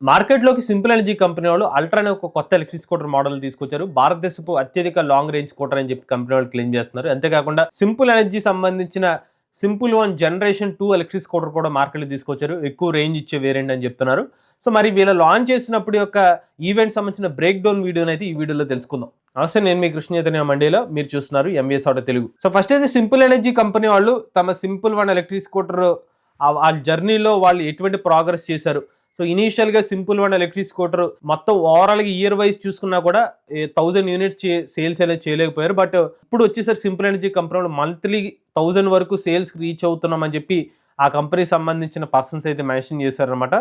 మార్కెట్‌లోకి simple energy company వాళ్ళు ultra అనే ఒక కొత్త ఎలక్ట్రిక్ స్కూటర్ మోడల్ తీసుకొచ్చారు. భారతదేశపు అత్యధిక లాంగ్ రేంజ్ స్కూటర్ అని చెప్పి కంపెనీ వాళ్ళు క్లెయిమ్ చేస్తున్నారు. అంతేకాకుండా సింపుల్ ఎనర్జీ సంబంధించిన simple one generation 2 electric scooter కూడా మార్కెట్‌లోకి తీసుకొచ్చారు. ఎక్కువ రేంజ్ ఇచ్చే వేరియంట్ అని చెప్తున్నారు. సో మరి వీళ్ళు లాంచ్ చేసినప్పుడు యొక్క ఈవెంట్ సంబంధించిన బ్రేక్ డౌన్ వీడియోనైతే ఈ వీడియోలో తెలుసుకుందాం. నమస్తే, నేను మీ కృష్ణ చైతన్య మండేలో, మీరు చూస్తున్నారు MVS auto Telugu. So first అయితే సింపుల్ ఎనర్జీ కంపెనీ వాళ్ళు తమ సింపుల్ వన్ ఎలక్ట్రిక్ స్కూటర్ ఆ జర్నీలో వాళ్ళు ఎటువంటి ప్రోగ్రెస్ చేశారు. సో ఇనీషియల్గా సింపుల్ వన్ ఎలక్ట్రిక్ స్కూటర్ మొత్తం ఓవరాల్గా ఇయర్ వైజ్ చూసుకున్నా కూడా 1000 యూనిట్స్ సేల్స్ అనేది చేయలేకపోయారు. బట్ ఇప్పుడు వచ్చేసరి సింపుల్ ఎనర్జీ కంపెనీ మంత్లీ 1000 వరకు సేల్స్ రీచ్ అవుతున్నామని చెప్పి ఆ కంపెనీ సంబంధించిన పర్సన్స్ అయితే మెన్షన్ చేశారనమాట.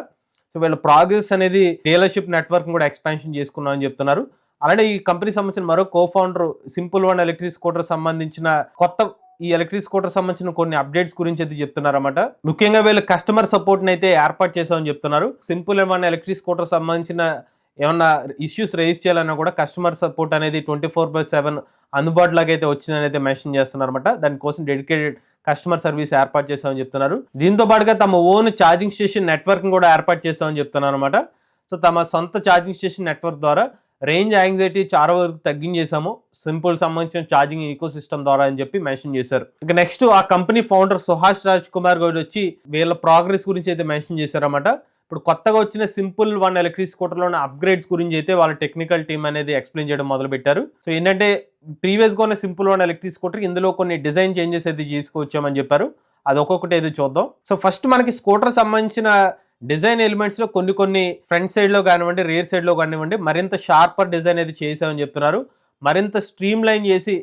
సో వీళ్ళ ప్రోగ్రెస్ అనేది డీలర్షిప్ నెట్వర్క్ కూడా ఎక్స్పాన్షన్ చేసుకున్నామని చెప్తున్నారు. అలానే ఈ కంపెనీ సంబంధించిన మరో co-founder simple one electric scooter సంబంధించిన కొత్త ఈ ఎలక్ట్రిక్ స్కూటర్ సంబంధించిన కొన్ని అప్డేట్స్ గురించి అయితే చెప్తున్నారన్నమాట. ముఖ్యంగా వీళ్ళు కస్టమర్ సపోర్ట్ని అయితే ఏర్పాటు చేసామని చెప్తున్నారు. సింపుల్ వన్ ఎలక్ట్రిక్ స్కూటర్ సంబంధించిన ఏమన్నా ఇష్యూస్ రేస్ చేయాలన్నా కూడా కస్టమర్ సపోర్ట్ అనేది 24/7 అందుబాటులోకి అయితే వచ్చిందని అయితే మెన్షన్ చేస్తున్నారన్నమాట. దానికోసం డెడికేటెడ్ కస్టమర్ సర్వీస్ ఏర్పాటు చేస్తామని చెప్తున్నారు. దీంతో పాటుగా తమ ఓన్ ఛార్జింగ్ స్టేషన్ నెట్వర్క్ కూడా ఏర్పాటు చేస్తామని చెప్తున్నారు అనమాట. సో తమ సొంత ఛార్జింగ్ స్టేషన్ నెట్వర్క్ ద్వారా రేంజ్ యాంగ్జైటీ చాలా వరకు తగ్గించేసాము సింపుల్ సంబంధించిన ఛార్జింగ్ ఈకో సిస్టమ్ ద్వారా అని చెప్పి మెన్షన్ చేశారు. ఇక నెక్స్ట్ ఆ కంపెనీ ఫౌండర్ సుహాస్ రాజ్ కుమార్ గౌడ్ వచ్చి వీళ్ళ ప్రోగ్రెస్ గురించి అయితే మెన్షన్ చేశారన్నమాట. ఇప్పుడు కొత్తగా వచ్చిన సింపుల్ వన్ ఎలక్ట్రిక్ స్కూటర్లో ఉన్న అప్గ్రేడ్స్ గురించి అయితే వాళ్ళ టెక్నికల్ టీమ్ అనేది ఎక్స్ప్లెయిన్ చేయడం మొదలు పెట్టారు. సో ఏంటంటే ప్రీవియస్గా ఉన్న సింపుల్ వన్ ఎలక్ట్రిక్ స్కూటర్ ఇందులో కొన్ని డిజైన్ చేంజెస్ అయితే తీసుకొచ్చామని చెప్పారు. అది ఒక్కొక్కటి అయితే చూద్దాం. సో ఫస్ట్ మనకి స్కూటర్ సంబంధించిన డిజైన్ ఎలిమెంట్స్లో కొన్ని ఫ్రంట్ సైడ్లో కానివ్వండి, రియర్ సైడ్లో కానివ్వండి మరింత షార్పర్ డిజైన్ అయితే చేసామని చెప్తున్నారు. మరింత స్ట్రీమ్ లైన్ చేసి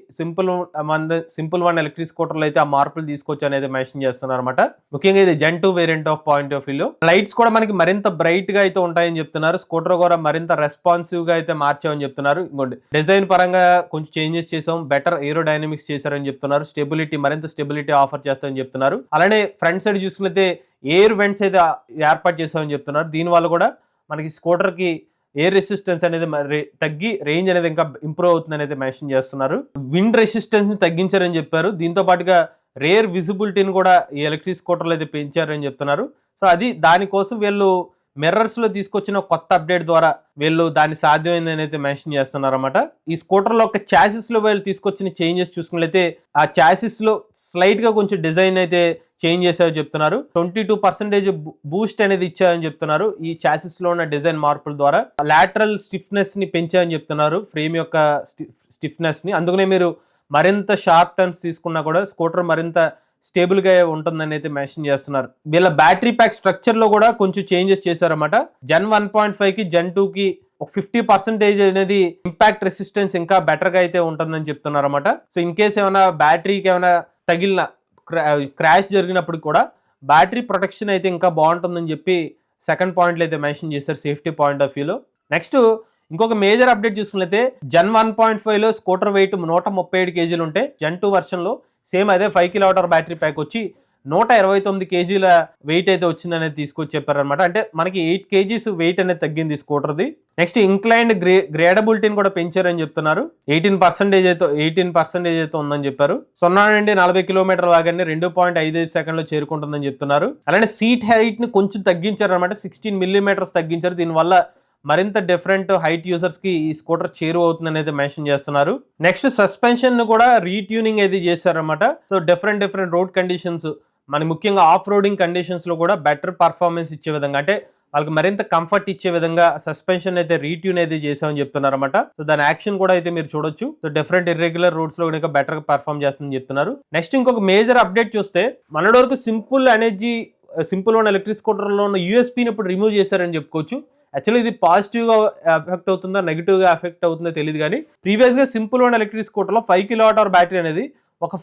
సింపుల్ వన్ ఎలక్ట్రిక్ స్కూటర్లో అయితే ఆ మార్పులు తీసుకొచ్చి అనేది మెన్షన్ చేస్తున్నారు అనమాట. ముఖ్యంగా ఇది జెన్ 2 వేరియంట్ ఆఫ్ పాయింట్ ఆఫ్ వ్యూలో లైట్స్ కూడా మనకి మరింత బ్రైట్ గా అయితే ఉంటాయని చెప్తున్నారు. స్కూటర్ కూడా మరింత రెస్పాన్సివ్ గా అయితే మార్చామని చెప్తున్నారు. ఇంకోటి డిజైన్ పరంగా కొంచెం చేంజెస్ చేసాం, బెటర్ ఏరోడైనమిక్స్ చేశారని చెప్తున్నారు. మరింత స్టెబిలిటీ ఆఫర్ చేస్తామని చెప్తున్నారు. అలానే ఫ్రంట్ సైడ్ చూసుకుంటే ఎయిర్ వెంట్స్ అయితే ఏర్పాటు చేస్తామని చెప్తున్నారు. దీనివల్ల కూడా మనకి స్కూటర్ కి ఎయిర్ రెసిస్టెన్స్ అనేది తగ్గి రేంజ్ అనేది ఇంకా ఇంప్రూవ్ అవుతుందని అయితే మెన్షన్ చేస్తున్నారు. విండ్ రెసిస్టెన్స్ ని తగ్గించారని చెప్పారు. దీంతో పాటుగా రేర్ విజిబిలిటీని కూడా ఈ ఎలక్ట్రిక్ స్కూటర్లు అయితే పెంచారని చెప్తున్నారు. సో అది దానికోసం వీళ్ళు మిర్రర్స్ లో తీసుకొచ్చిన కొత్త అప్డేట్ ద్వారా వీళ్ళు దాన్ని సాధ్యమైందని అయితే మెన్షన్ చేస్తున్నారు అనమాట. ఈ స్కూటర్ లో ఒక చాసిస్ లో వీళ్ళు తీసుకొచ్చిన చేంజెస్ చూసుకున్నట్లయితే ఆ చాసిస్ లో స్లైట్ గా కొంచెం డిజైన్ అయితే చేంజ్ చేశారని చెప్తున్నారు. 22% బూస్ట్ అనేది ఇచ్చారని చెప్తున్నారు. ఈ చాసిస్ లో ఉన్న డిజైన్ మార్పుల ద్వారా లాటరల్ స్టిఫ్నెస్ ని పెంచారని చెప్తున్నారు, ఫ్రేమ్ యొక్క స్టిఫ్నెస్ ని. అందుకనే మీరు మరింత షార్ప్ టర్న్స్ తీసుకున్నా కూడా స్కూటర్ మరింత స్టేబుల్ గా ఉంటుందని అయితే మెన్షన్ చేస్తున్నారు. వీళ్ళ బ్యాటరీ ప్యాక్ స్ట్రక్చర్ లో కూడా కొంచెం చేంజెస్ చేశారన్నమాట. జెన్ 1.5 కి జెన్ 2 కి ఒక 50% అనేది ఇంపాక్ట్ రెసిస్టెన్స్ ఇంకా బెటర్ గా అయితే ఉంటుందని చెప్తున్నారు అనమాట. సో ఇన్ కేస్ ఏమైనా బ్యాటరీకి ఏమైనా తగిలిన క్రాష్ జరిగినప్పుడు కూడా బ్యాటరీ ప్రొటెక్షన్ అయితే ఇంకా బాగుంటుందని చెప్పి సెకండ్ పాయింట్లో అయితే మెన్షన్ చేశారు సేఫ్టీ పాయింట్ ఆఫ్ వ్యూలో. నెక్స్ట్ ఇంకొక మేజర్ అప్డేట్ చూసుకున్నట్లయితే జెన్ 1.5లో స్కూటర్ వెయిట్ 137 కేజీలు ఉంటే జెన్ 2 వర్షన్లో సేమ్ అదే 5 kWh బ్యాటరీ ప్యాక్ వచ్చి 129 కేజీల వెయిట్ అయితే వచ్చిందనేది తీసుకొచ్చి చెప్పారనమాట. అంటే మనకి 8 kgs వెయిట్ అనేది తగ్గింది స్కూటర్ది. నెక్స్ట్ ఇంక్లైన్డ్ గ్రేడబిలిటీని కూడా పెంచారని చెప్తున్నారు. 18% అయితే ఉందని చెప్పారు. 0 నుండి 40 కిలోమీటర్ల లాగానే 2.55 సెకండ్లో చేరుకుంటుందని చెప్తున్నారు. అలానే సీట్ హైట్ ని కొంచెం తగ్గించారు అనమాట. 16 mm తగ్గించారు. దీనివల్ల మరింత డిఫరెంట్ హైట్ యూజర్స్ కి ఈ స్కూటర్ చేరువ అవుతుందని అయితే మెన్షన్ చేస్తున్నారు. నెక్స్ట్ సస్పెన్షన్ ను కూడా రీట్యూనింగ్ అయితే చేశారనమాట. సో డిఫరెంట్ రోడ్ కండిషన్స్, మన ముఖ్యంగా ఆఫ్ రోడింగ్ కండిషన్స్ లో కూడా బెటర్ పర్ఫార్మెన్స్ ఇచ్చే విధంగా, అంటే వాళ్ళకి మరింత కంఫర్ట్ ఇచ్చే విధంగా సస్పెన్షన్ అయితే రీట్యూన్ అయితే చేసామని చెప్తున్నారు అనమాట. సో దాని యాక్షన్ కూడా అయితే మీరు చూడొచ్చు. సో డిఫరెంట్ ఇర్రెగ్యులర్ రూట్స్ లో కూడా బెటర్ గా పర్ఫార్మ్ చేస్తుందని చెప్తున్నారు. నెక్స్ట్ ఇంకొక మేజర్ అప్డేట్ చూస్తే మనటి వరకు సింపుల్ వన్ ఎలక్ట్రిక్ స్కూటర్ లో ఉన్న యూఎస్పీని ఇప్పుడు రిమూవ్ చేశారని చెప్పుకోవచ్చు. యాక్చువల్లీ ఇది పాజిటివ్గా ఎఫెక్ట్ అవుతుందా నెగిటివ్గా ఎఫెక్ట్ అవుతుందో తెలియదు, కానీ ప్రీవియస్గా సింపుల్ వన్ ఎలక్ట్రిక్ స్కూటర్లో 5 kWh బ్యాటరీ అనేది ఒక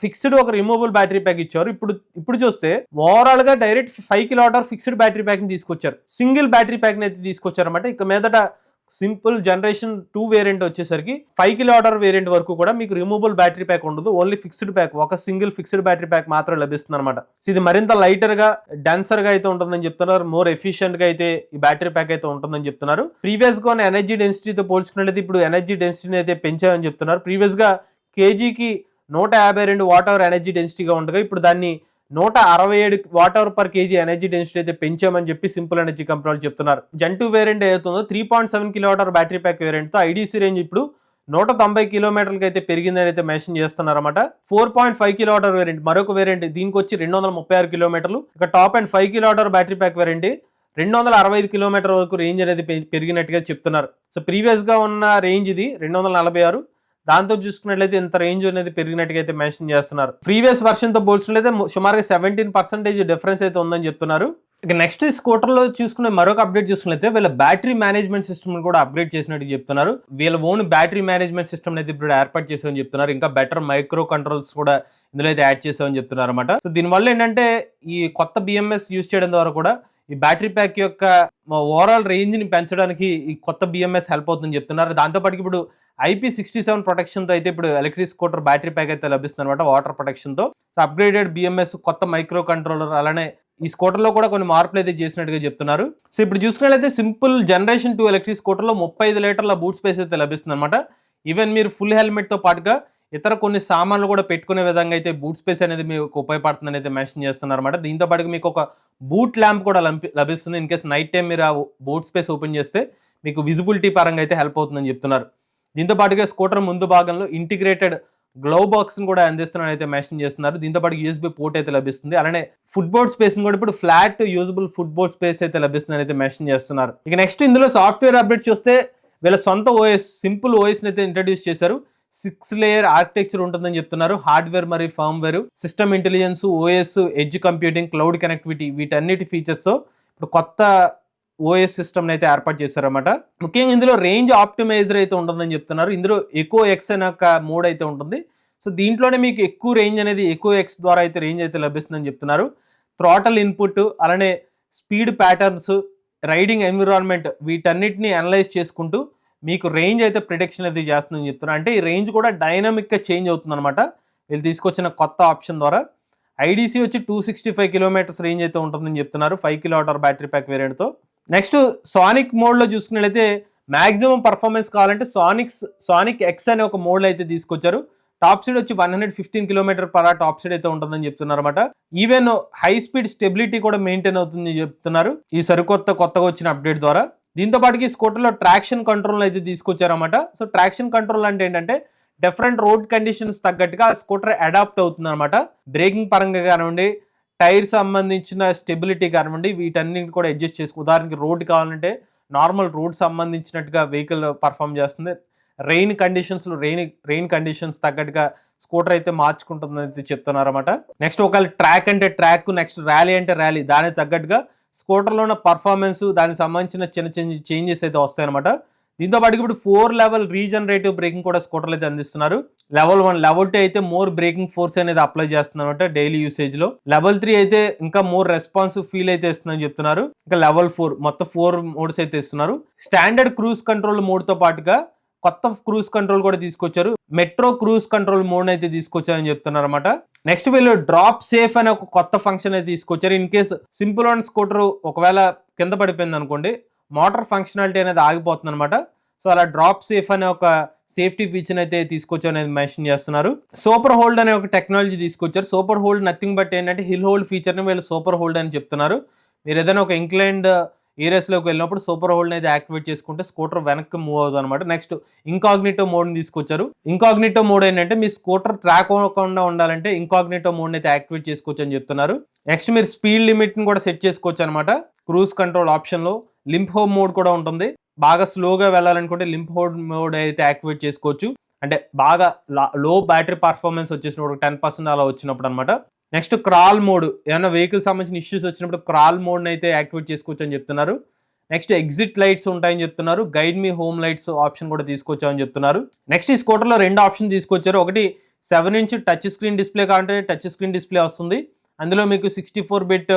రిమూవబుల్ బ్యాటరీ ప్యాక్ ఇచ్చారు. ఇప్పుడు చూస్తే ఓవరాల్ గా direct 5 kWh fixed battery pack ని తీసుకొచ్చారు. సింగిల్ బ్యాటరీ ప్యాక్ ని అయితే తీసుకొచ్చారు అనమాట. ఇక మీదట సింపుల్ జనరేషన్ 2 వేరియంట్ వచ్చేసరికి 5 kWh వేరియంట్ వరకు కూడా మీకు రిమూవబుల్ బ్యాటరీ ప్యాక్ ఉండదు. ఓన్లీ ఫిక్స్డ్ ప్యాక్, ఒక సింగిల్ ఫిక్స్డ్ బ్యాటరీ ప్యాక్ మాత్రం లభిస్తుంది అనమాట. ఇది మరింత లైటర్ గా డెన్సర్ గా అయితే ఉంటుందని చెప్తున్నారు. మోర్ ఎఫిషియెంట్ గా అయితే ఈ బ్యాటరీ ప్యాక్ అయితే ఉంటుందని చెప్తున్నారు. ప్రీవియస్ గా ఉన్న ఎనర్జీ డెన్సిటీతో పోల్చుకున్నట్లయితే ఇప్పుడు ఎనర్జీ డెన్సిటీని అయితే పెంచామని చెప్తున్నారు. ప్రీవియస్ గా కేజీకి 152 వాట్ అవర్ ఎనర్జీ డెన్సిటీగా ఉండగా ఇప్పుడు దాన్ని 167 Wh/kg ఎనర్జీ డెన్సిటీ అయితే పెంచామని చెప్పి సింపుల్ ఎనర్జీ కంపెనీ వాళ్ళు చెప్తున్నారు. జెన్ 2 వేరియంట్ ఏదైతుందో 3.7 kWh బ్యాటరీ ప్యాక్ వేరియంట్తో ఐడీసీ రేంజ్ ఇప్పుడు 190 కిలోమీటర్లకి అయితే పెరిగిందని అయితే మెన్షన్ చేస్తున్నారన్నమాట. 4.5 kWh వేరియంట్ మరొక వేరియంట్, దీనికి వచ్చి 236 కిలోమీటర్లు. ఇక top and 5 kWh battery pack variant 265 kilometer వరకు రేంజ్ అనేది పెరిగినట్టుగా చెప్తున్నారు. సో ప్రీవియస్ గా ఉన్న రేంజ్ ఇది 246, దాంతో చూసుకున్నట్లయితే ఇంత రేంజ్ అనేది పెరిగినట్టుగా అయితే మెన్షన్ చేస్తున్నారు. ప్రీవియస్ వర్షన్ తో పోల్చినట్లయితే సుమారుగా 17% డిఫరెన్స్ అయితే ఉందని చెప్తున్నారు. ఇక నెక్స్ట్ స్కూటర్ లో చూసుకునే మరొక అప్డేట్ చూసుకున్నట్లయితే వీళ్ళ బ్యాటరీ మేనేజ్మెంట్ సిస్టమ్ కూడా అప్గ్రేడ్ చేసినట్టు చెప్తున్నారు. వీళ్ళ ఓన్ బ్యాటరీ మేనేజ్మెంట్ సిస్టమ్ అయితే ఇప్పుడు ఏర్పాటు చేసామని చెప్తున్నారు. ఇంకా బెటర్ మైక్రో కంట్రోల్స్ కూడా ఇందులో అయితే యాడ్ చేసామని చెప్తున్నారు అనమాట. సో దీనివల్ల ఏంటంటే ఈ కొత్త బిఎంఎస్ యూజ్ చేయడం ద్వారా కూడా ఈ బ్యాటరీ ప్యాక్ యొక్క ఓవరాల్ రేంజ్ ని పెంచడానికి ఈ కొత్త బిఎంఎస్ హెల్ప్ అవుతుందని చెప్తున్నారు. దాంతోపాటు ఇప్పుడు IP67 ప్రొటెక్షన్తో అయితే ఇప్పుడు ఎలక్ట్రిక్ స్కూటర్ బ్యాటరీ ప్యాక్ అయితే లభిస్తుంది అనమాట, వాటర్ ప్రొటెక్షన్తో. సో అప్గ్రేడెడ్ బిఎంఎస్, కొత్త మైక్రో కంట్రోలర్, అలానే ఈ స్కూటర్లో కూడా కొన్ని మార్పులు అయితే చేసినట్టుగా చెప్తున్నారు. సో ఇప్పుడు చూసుకున్నట్లయితే సింపుల్ జనరేషన్ 2 ఎలక్ట్రిక్ స్కూటర్లో 35 లీటర్ల బూట్ స్పేస్ అయితే లభిస్తుంది అనమాట. ఈవెన్ మీరు ఫుల్ హెల్మెట్తో పాటుగా ఇతర కొన్ని సామాన్లు కూడా పెట్టుకునే విధంగా అయితే బూట్ స్పేస్ అనేది మీకు ఉపయోగపడుతుందని అయితే మెన్షన్ చేస్తున్నారు అనమాట. దీంతో పాటు మీకు ఒక బూట్ ల్యాంప్ కూడా లభిస్తుంది. ఇన్ కేసు నైట్ టైం మీరు ఆ బూట్ స్పేస్ ఓపెన్ చేస్తే మీకు విజిబిలిటీ పరంగా అయితే హెల్ప్ అవుతుందని చెప్తున్నారు. దీంతో పాటుగా స్కూటర్ ముందు భాగంలో ఇంటిగ్రేటెడ్ గ్లౌ బాక్స్ కూడా అందిస్తున్నారని అయితే మెన్షన్ చేస్తున్నారు. దీంతో పాటు USB పోర్ట్ అయితే లభిస్తుంది. అలానే ఫుట్బోర్డ్ స్పేస్ కూడా ఇప్పుడు ఫ్లాట్ యూజబుల్ ఫుట్బోర్డ్ స్పేస్ అయితే లభిస్తుందని అయితే మెన్షన్ చేస్తున్నారు. ఇక నెక్స్ట్ ఇందులో సాఫ్ట్వేర్ అప్డేట్ చూస్తే వీళ్ళ సొంత OS సింపుల్ OS అయితే ఇంట్రడ్యూస్ చేశారు. 6 లేయర్ ఆర్కిటెక్చర్ ఉంటుందని చెప్తున్నారు. హార్డ్వేర్ మరియు firmware, system intelligence, OS, edge computing, cloud connectivity, వీటన్నిటి ఫీచర్స్తో ఇప్పుడు కొత్త OS సిస్టమ్ అయితే ఏర్పాటు చేశారన్నమాట. ముఖ్యంగా ఇందులో రేంజ్ ఆప్టిమైజర్ అయితే ఉంటుందని చెప్తున్నారు. ఇందులో ఎకో ఎక్స్ అనే ఒక మోడ్ అయితే ఉంటుంది. సో దీంట్లోనే మీకు ఎక్కువ రేంజ్ అనేది ఎకో ఎక్స్ ద్వారా అయితే రేంజ్ అయితే లభిస్తుందని చెప్తున్నారు. థ్రాటల్ ఇన్పుట్, అలానే స్పీడ్ ప్యాటర్న్స్, రైడింగ్ ఎన్విరాన్మెంట్, వీటన్నిటిని అనలైజ్ చేసుకుంటూ మీకు రేంజ్ అయితే ప్రిడిక్షన్ అయితే చేస్తుందని చెప్తున్నారు. అంటే ఈ రేంజ్ కూడా డైనమిక్గా చేంజ్ అవుతుంది అనమాట వీళ్ళు తీసుకొచ్చిన కొత్త ఆప్షన్ ద్వారా. ఐడీసీ వచ్చి 265 కిలోమీటర్స్ రేంజ్ అయితే ఉంటుందని చెప్తున్నారు 5 kWh బ్యాటరీ ప్యాక్ వేరియంట్తో. నెక్స్ట్ సానిక్ మోడ్లో చూసుకున్నట్లయితే మ్యాక్సిమం పర్ఫార్మెన్స్ కావాలంటే సానిక్ ఎక్స్ అనే ఒక మోడ్లో అయితే తీసుకొచ్చారు. టాప్ స్పీడ్ వచ్చి 115 km/h టాప్ స్పీడ్ అయితే ఉంటుందని చెప్తున్నారు అనమాట. ఈవెన్ హై స్పీడ్ స్టెబిలిటీ కూడా మెయింటైన్ అవుతుందని చెప్తున్నారు ఈ కొత్తగా వచ్చిన అప్డేట్ ద్వారా. దీంతో పాటుకి స్కూటర్లో ట్రాక్షన్ కంట్రోల్ అయితే తీసుకొచ్చారన్నమాట. సో ట్రాక్షన్ కంట్రోల్ అంటే ఏంటంటే డిఫరెంట్ రోడ్ కండిషన్స్ తగ్గట్టుగా స్కూటర్ అడాప్ట్ అవుతుంది అనమాట. బ్రేకింగ్ పరంగా కానివ్వండి, టైర్ సంబంధించిన స్టెబిలిటీ కానివ్వండి, వీటన్నిటిని కూడా అడ్జస్ట్ చేసుకో. ఉదాహరణకి రోడ్ కావాలంటే నార్మల్ రోడ్ సంబంధించినట్టుగా వెహికల్ పర్ఫామ్ చేస్తుంది. రెయిన్ కండిషన్స్ తగ్గట్టుగా స్కూటర్ అయితే మార్చుకుంటుందని అయితే చెప్తున్నారు అనమాట. నెక్స్ట్ ఒకవేళ ట్రాక్ అంటే ట్రాక్, నెక్స్ట్ ర్యాలీ అంటే ర్యాలీ, దానికి తగ్గట్టుగా స్కూటర్లో ఉన్న పర్ఫార్మెన్స్, దానికి సంబంధించిన చిన్న చేంజెస్ అయితే వస్తాయన్నమాట. దీంతో పాటు ఇప్పుడు 4 లెవెల్ రీజనరేటివ్ బ్రేకింగ్ కూడా స్కూటర్లు అయితే అందిస్తున్నారు. లెవెల్ 1, లెవెల్ 2 అయితే మోర్ బ్రేకింగ్ ఫోర్స్ అనేది అప్లై చేస్తున్నారు డైలీ యూసేజ్ లో. లెవెల్ 3 అయితే ఇంకా మోర్ రెస్పాన్సివ్ ఫీల్ అయితే ఇస్తుందని చెప్తున్నారు. ఇంకా లెవెల్ 4 మొత్తం 4 మోడ్స్ అయితే ఇస్తున్నారు. స్టాండర్డ్ క్రూజ్ కంట్రోల్ మోడ్ తో పాటుగా కొత్త క్రూజ్ కంట్రోల్ కూడా తీసుకొచ్చారు. మెట్రో క్రూజ్ కంట్రోల్ మోడ్ అయితే తీసుకొచ్చారని చెప్తున్నారు అనమాట. నెక్స్ట్ వీళ్ళు డ్రాప్ సేఫ్ అనే ఒక కొత్త ఫంక్షన్ అయితే తీసుకొచ్చారు. In case simple one scooter ఒకవేళ కింద పడిపోయింది అనుకోండి, మోటార్ ఫంక్షనాలిటీ అనేది ఆగిపోతుంది అనమాట. సో అలా డ్రాప్ సేఫ్ అనే ఒక సేఫ్టీ ఫీచర్ అయితే తీసుకొచ్చారు అనేది మెన్షన్ చేస్తున్నారు. సూపర్ హోల్డ్ అనే ఒక టెక్నాలజీ తీసుకొచ్చారు. సూపర్ హోల్డ్ నథింగ్ బట్ ఏంటంటే హిల్ హోల్డ్ ఫీచర్ని వీళ్ళు సూపర్ హోల్డ్ అని చెప్తున్నారు. మీరు ఏదైనా ఒక ఇంక్లైన్డ్ ఏరియాస్లోకి వెళ్ళినప్పుడు సూపర్ హోల్డ్ అయితే యాక్టివేట్ చేసుకుంటే స్కూటర్ వెనక్కి మూవ్ అవుతుంది అనమాట. నెక్స్ట్ ఇంకాగ్నిటో మోడ్ని తీసుకొచ్చారు. ఇంకాగ్నిటో మోడ్ ఏంటంటే మీ స్కూటర్ ట్రాక్ అవ్వకుండా ఉండాలంటే ఇంకాగ్నిటో మోడ్ని అయితే యాక్టివేట్ చేసుకోవచ్చు అని చెప్తున్నారు. నెక్స్ట్ మీరు స్పీడ్ లిమిట్ని కూడా సెట్ చేసుకోవచ్చు అనమాట. క్రూజ్ కంట్రోల్ ఆప్షన్లో లింప్ హోమ్ మోడ్ కూడా ఉంటుంది. బాగా స్లోగా వెళ్ళాలనుకుంటే లింప్ హోమ్ మోడ్ అయితే యాక్టివేట్ చేసుకోవచ్చు. అంటే బాగా లో బ్యాటరీ పర్ఫార్మెన్స్ వచ్చేసినప్పుడు 10% అలా వచ్చినప్పుడు అనమాట. నెక్స్ట్ క్రాల్ మోడ్, ఏమైనా వెహికల్ సంబంధించిన ఇష్యూస్ వచ్చినప్పుడు క్రాల్ మోడ్ని అయితే యాక్టివేట్ చేసుకోవచ్చు అని చెప్తున్నారు. నెక్స్ట్ ఎగ్జిట్ లైట్స్ ఉంటాయని చెప్తున్నారు. గైడ్ మీ హోమ్ లైట్స్ ఆప్షన్ కూడా తీసుకొచ్చామని చెప్తున్నారు. నెక్స్ట్ ఈ స్కూటర్లో 2 ఆప్షన్ తీసుకొచ్చారు. ఒకటి 7-inch టచ్ స్క్రీన్ డిస్ప్లే కావాలంటే టచ్ స్క్రీన్ డిస్ప్లే వస్తుంది. అందులో మీకు 64-bit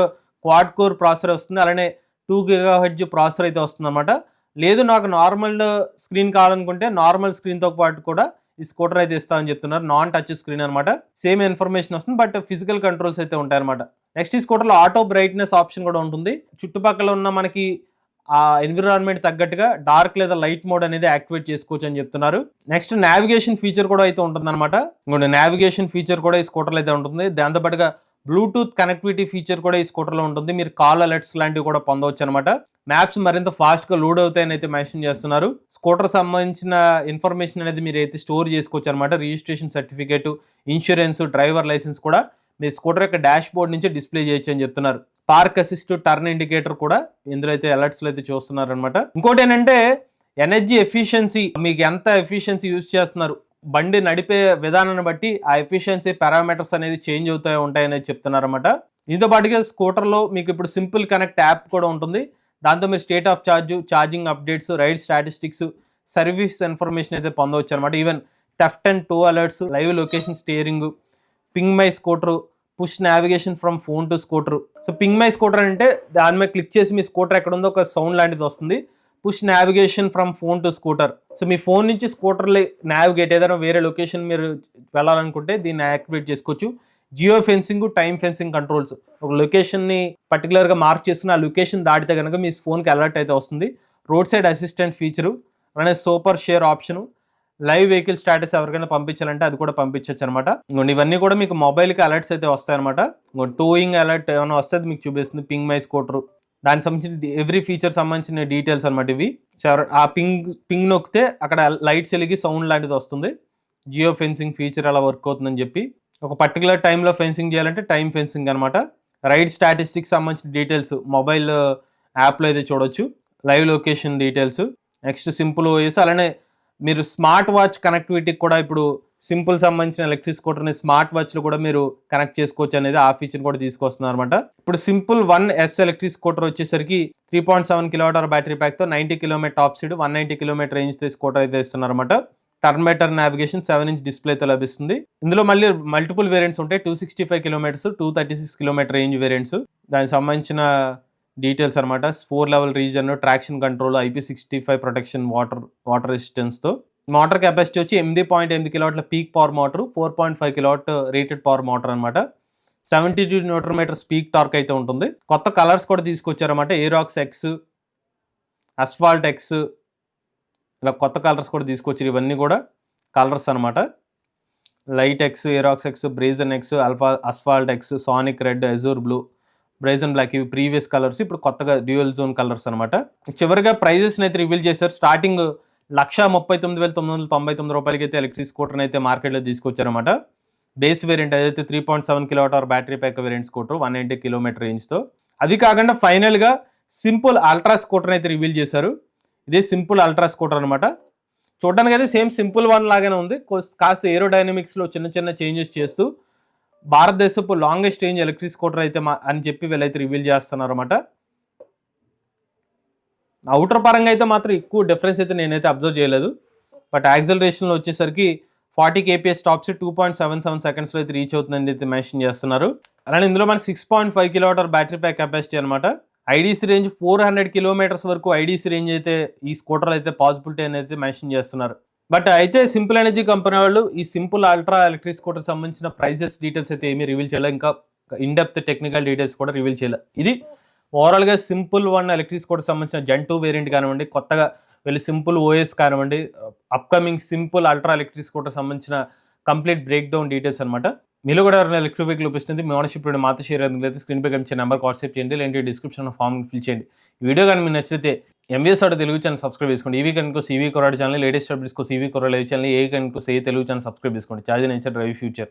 క్వాడ్ కోర్ ప్రాసెసర్ వస్తుంది. అలానే 2 GHz ప్రాసెసర్ అయితే వస్తుంది అనమాట. లేదు నాకు నార్మల్ స్క్రీన్ కావాలనుకుంటే నార్మల్ స్క్రీన్తో పాటు కూడా ఈ స్కూటర్ అయితే ఇస్తామని చెప్తున్నారు. నాన్ టచ్ స్క్రీన్ అనమాట. సేమ్ ఇన్ఫర్మేషన్ వస్తుంది, బట్ ఫిజికల్ కంట్రోల్స్ అయితే ఉంటాయన్నమాట. నెక్స్ట్ ఈ స్కూటర్లో ఆటో బ్రైట్నెస్ ఆప్షన్ కూడా ఉంటుంది. చుట్టుపక్కల ఉన్న మనకి ఆ ఎన్విరాన్మెంట్ తగ్గట్టుగా డార్క్ లేదా లైట్ మోడ్ అనేది యాక్టివేట్ చేసుకోవచ్చు అని చెప్తున్నారు. నెక్స్ట్ నావిగేషన్ ఫీచర్ కూడా అయితే ఉంటుంది అనమాట. ఇంకోటి నావిగేషన్ ఫీచర్ కూడా ఈ స్కూటర్లో అయితే ఉంటుంది. దాంతోపాటుగా బ్లూటూత్ కనెక్టివిటీ ఫీచర్ కూడా ఈ స్కూటర్లో ఉంటుంది. మీరు కాల్ అలర్ట్స్ లాంటివి కూడా పొందవచ్చు అనమాట. మ్యాప్స్ మరింత ఫాస్ట్గా లోడ్ అవుతాయని అయితే మెన్షన్ చేస్తున్నారు. స్కూటర్ సంబంధించిన ఇన్ఫర్మేషన్ అనేది మీరు అయితే స్టోర్ చేసుకోవచ్చు అనమాట. Registration certificate, insurance, driver license కూడా మీ స్కూటర్ యొక్క డాష్ బోర్డ్ నుంచి డిస్ప్లే చేయొచ్చు అని చెప్తున్నారు. పార్క్ అసిస్ట్, టర్న్ ఇండికేటర్ కూడా ఇందులో అయితే అలర్ట్స్లో అయితే చూస్తున్నారు అనమాట. ఇంకోటి ఏంటంటే ఎనర్జీ ఎఫిషియన్సీ, మీకు ఎంత ఎఫిషియన్సీ యూజ్ చేస్తున్నారు, బండి నడిపే విధానాన్ని బట్టి ఆ ఎఫిషియన్సీ పారామీటర్స్ అనేది చేంజ్ ఉంటాయనేది చెప్తున్నారు అనమాట. దీంతో పాటుగా స్కూటర్లో మీకు ఇప్పుడు సింపుల్ కనెక్ట్ యాప్ కూడా ఉంటుంది. దాంతో మీరు state of charging updates, ride statistics, service information అయితే పొందవచ్చు అనమాట. Even theft and tow alerts, live location steering, ping my scooter, push navigation from phone to scooter. So ping my scooter అంటే దాని మీద క్లిక్ చేసి మీ స్కూటర్ ఎక్కడ ఉందో ఒక సౌండ్ లాంటిది వస్తుంది. Push navigation from phone to scooter. So me phone నుంచి స్కూటర్లో నావిగేట్ ఏదైనా వేరే లొకేషన్ మీరు వెళ్ళాలనుకుంటే దీన్ని యాక్టివేట్ చేసుకోవచ్చు. Geo fencing, time fencing controls. ఒక లొకేషన్ని పర్టికులర్గా మార్క్ చేసుకుని ఆ లొకేషన్ దాటితే కనుక మీ ఫోన్కి అలర్ట్ అయితే వస్తుంది. రోడ్ సైడ్ అసిస్టెంట్ ఫీచరు, అలానే super share option, live vehicle status ఎవరికైనా పంపించాలంటే అది కూడా పంపించవచ్చు అనమాట. ఇంకోండి ఇవన్నీ కూడా మీకు మొబైల్కి అలర్ట్స్ అయితే వస్తాయన్నమాట. ఇంకోటి టోయింగ్ అలర్ట్ ఏమైనా వస్తే మీకు చూపిస్తుంది. పింగ్ మై స్కూటర్, దానికి సంబంధించిన ఎవ్రీ ఫీచర్ సంబంధించిన డీటెయిల్స్ అనమాట ఇవి. ఆ పింగ్ నొక్కితే అక్కడ లైట్స్ వెలిగి సౌండ్ లాంటిది వస్తుంది. జియో ఫెన్సింగ్ ఫీచర్ అలా వర్క్ అవుతుందని చెప్పి, ఒక పర్టికులర్ టైంలో ఫెన్సింగ్ చేయాలంటే టైం ఫెన్సింగ్ అనమాట. రైడ్ స్టాటిస్టిక్స్ సంబంధించిన డీటెయిల్స్ మొబైల్ యాప్లో అయితే చూడొచ్చు. Live location details, next simple OS, అలానే మీరు స్మార్ట్ వాచ్ కనెక్టివిటీకి కూడా ఇప్పుడు సింపుల్ సంబంధించిన ఎలక్ట్రిక్ స్కూటర్ని స్మార్ట్ వాచ్లో కూడా మీరు కనెక్ట్ చేసుకోవచ్చు అనేది ఆ ఫీచర్ కూడా తీసుకొస్తున్నారు అనమాట. ఇప్పుడు సింపుల్ 1S ఎలక్ట్రిక్ స్కూటర్ వచ్చేసరికి 3.7 kWh బ్యాటరీ ప్యాక్తో 90 km టాప్ స్పీడ్, 190 km రేంజ్తో స్కూటర్ అయితే ఇస్తున్నారు అనమాట. Turn by turn navigation 7-inch డిస్ప్లేతో లభిస్తుంది. ఇందులో మళ్ళీ మల్టిపుల్ వేరియంట్స్ ఉంటాయి. 265 km, 236 km రేంజ్ వేరియంట్స్. దానికి సంబంధించిన డీటెయిల్స్ అనమాట. 4-level regen, traction control, IP65 protection, water రెసిస్టెన్స్తో. మోటార్ కెపాసిటీ వచ్చి 8.8 kW peak power motor, 4.5 kW rated power motor అనమాట. 72 Nm పీక్ టార్క్ అయితే ఉంటుంది. కొత్త కలర్స్ కూడా తీసుకొచ్చారన్నమాట. ఏరాక్స్ ఎక్స్, అస్ఫాల్ట్ ఎక్స్, ఇలా కొత్త కలర్స్ కూడా తీసుకొచ్చారు. ఇవన్నీ కూడా కలర్స్ అనమాట. లైట్ ఎక్స్, ఏరాక్స్ X, brazen X, asphalt X, Sonic red, azure blue, brazen black, ఇవి ప్రీవియస్ కలర్స్. ఇప్పుడు కొత్తగా డ్యూయల్ జోన్ కలర్స్ అనమాట. చివరిగా ప్రైజెస్ని అయితే రివీల్ చేశారు. స్టార్టింగ్ 139,999 రూపాయలకి అయితే ఎలక్ట్రిక్ స్కూటర్ని అయితే మార్కెట్లో తీసుకొచ్చారన్నమాట. బేస్ వేరియంట్ ఏదైతే 3.7 kWh battery pack variant scooter, 190 km రేంజ్తో. అది కాకుండా ఫైనల్గా సింపుల్ అల్ట్రా స్కూటర్ని అయితే రివీల్ చేశారు. ఇదే సింపుల్ అల్ట్రా స్కూటర్ అనమాట. చూడడానికి అయితే సేమ్ సింపుల్ వన్ లాగానే ఉంది. కాస్త ఏరోడైనమిక్స్లో చిన్న చిన్న చేంజెస్ చేస్తూ భారతదేశపు లాంగెస్ట్ రేంజ్ ఎలక్ట్రిక్ స్కూటర్ అయితే అని చెప్పి వీళ్ళైతే రివీల్ చేస్తున్నారు అనమాట. అవుటర్ పరంగా అయితే మాత్రం ఎక్కువ డిఫరెన్స్ అయితే నేనైతే అబ్జర్వ్ చేయలేదు. బట్ యాక్సలరేషన్లో వచ్చేసరికి 40 kps టాప్ స్పీడ్ 2.77 secondsలో అయితే రీచ్ అవుతుందని అయితే మెన్షన్ చేస్తున్నారు. అలానే ఇందులో మనకి 6.5 kWh బ్యాటరీ ప్యాక్ కెపాసిటీ అనమాట. ఐడీసీ రేంజ్ 400 km వరకు ఐడీసీ రేంజ్ అయితే ఈ స్కూటర్ అయితే పాసిబిలిటీ అని అయితే మెన్షన్ చేస్తున్నారు. బట్ అయితే సింపుల్ ఎనర్జీ కంపెనీ వాళ్ళు ఈ సింపుల్ అల్ట్రా ఎలక్ట్రిక్ స్కూటర్ సంబంధించిన ప్రైజెస్ డీటెయిల్స్ అయితే ఏమీ రివీల్ చేయలేదు. ఇంకా ఇన్డెప్త్ టెక్నికల్ డీటెయిల్స్ కూడా రివీల్ చేయలేదు. ఇది ఓవరాల్గా సింపుల్ 1 ఎలక్ట్రిక్ స్కూటర్ సంబంధించిన Gen 2 వేరియంట్ కానివ్వండి, కొత్తగా వెళ్ళి సింపుల్ ఓఎస్ కానివ్వండి, upcoming simple ultra electric scooter సంబంధించిన కంప్లీట్ బ్రేక్ డౌన్ డీటెయిల్స్ అనమాట. మీలో కూడా ఎవరైనా ఎలక్ట్రిక్ వెహికల్ చూపిస్తుంది మీ ఓనర్షిప్ మాతో షేర్ అయితే స్క్రీన్ పై కనిపించే నెంబర్ వాట్సాప్ చేయండి, లేదంటే డిస్క్రిప్షన్ ఫామ్ ఫిల్ చేయండి. ఈ వీడియో కానీ మీకు నచ్చితే MBS auto Telugu channel subscribe చేసుకోండి. ఈవీ కనుక ఈవీ కొరాడు ఛానల్, లేటెస్ట్ అప్డేట్స్ కోసం ఈవీ కొరాడు లైవ్ ఛానల్, ఏ కనుక ఏ తెలుగు ఛానల్ సబ్స్క్రైబ్ చేసుకోండి. Charge nature drive future.